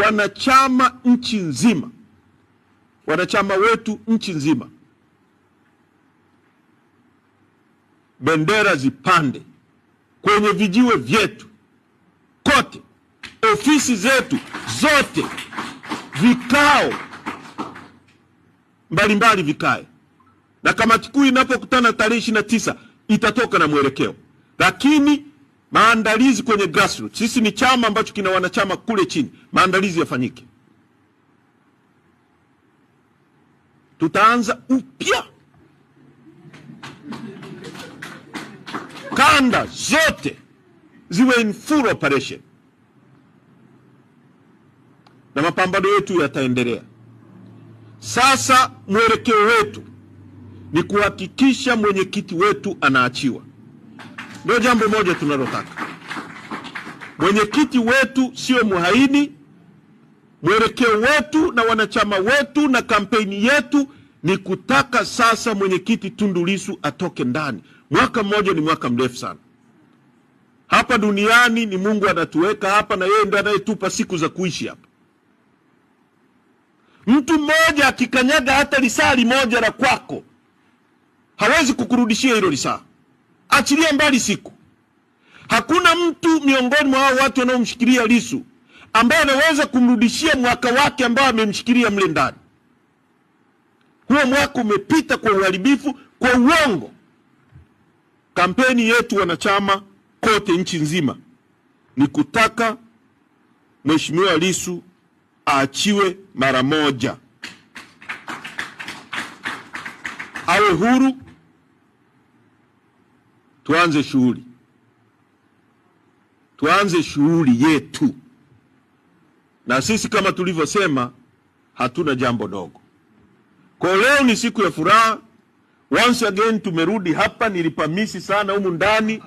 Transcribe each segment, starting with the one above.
wanachama nchi nzima, wanachama wetu nchi nzima, bendera zipande kwenye vijiwe vyetu kote, ofisi zetu zote, vikao mbalimbali vikae, na kamati kuu inapokutana tarehe 29 itatoka na mwelekeo. Lakini maandalizi kwenye grassroots, sisi ni chama ambacho kina wanachama kule chini, maandalizi yafanyike. Tutaanza upya, kanda zote ziwe in full operation, na mapambano yetu yataendelea. Sasa mwelekeo wetu ni kuhakikisha mwenyekiti wetu anaachiwa. Ndio jambo moja tunalotaka. Mwenyekiti wetu sio muhaini. Mwelekeo wetu na wanachama wetu na kampeni yetu ni kutaka sasa mwenyekiti Tundu Lissu atoke ndani. Mwaka mmoja ni mwaka mrefu sana. Hapa duniani ni Mungu anatuweka hapa, na yeye ndiye anayetupa siku za kuishi hapa. Mtu mmoja akikanyaga hata lisali moja la kwako, hawezi kukurudishia hilo lisaa. Achilia mbali siku. Hakuna mtu miongoni mwa hao watu wanaomshikilia Lissu ambaye anaweza kumrudishia mwaka wake ambao amemshikilia mle ndani. Huo mwaka umepita kwa uharibifu, kwa uongo. Kampeni yetu wanachama kote nchi nzima ni kutaka Mheshimiwa Lissu aachiwe mara moja, awe huru, tuanze shughuli. Tuanze shughuli yetu. Na sisi kama tulivyosema, hatuna jambo dogo. Kwa leo ni siku ya furaha. Once again tumerudi hapa, nilipamisi sana humu ndani.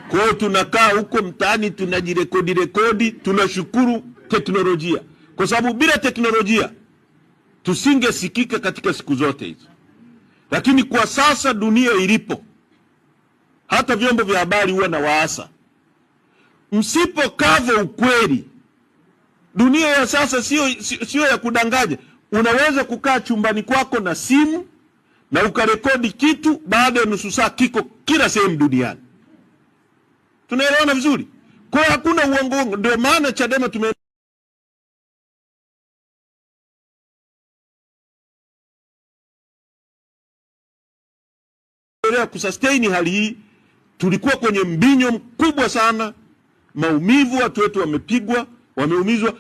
Kwa hiyo tunakaa huko mtaani tunajirekodi. Tunashukuru teknolojia, kwa sababu bila teknolojia tusingesikika katika siku zote hizo. Lakini kwa sasa dunia ilipo, hata vyombo vya habari huwa na waasa, msipokava ukweli. Dunia ya sasa sio ya kudanganya. Unaweza kukaa chumbani kwako na simu na ukarekodi kitu, baada ya nusu saa kiko kila sehemu duniani. Tunaelewana vizuri? Kwa hiyo hakuna uongo. Ndio maana Chadema kusustain hali hii. Tulikuwa kwenye mbinyo mkubwa sana, maumivu, watu wetu wamepigwa, wameumizwa.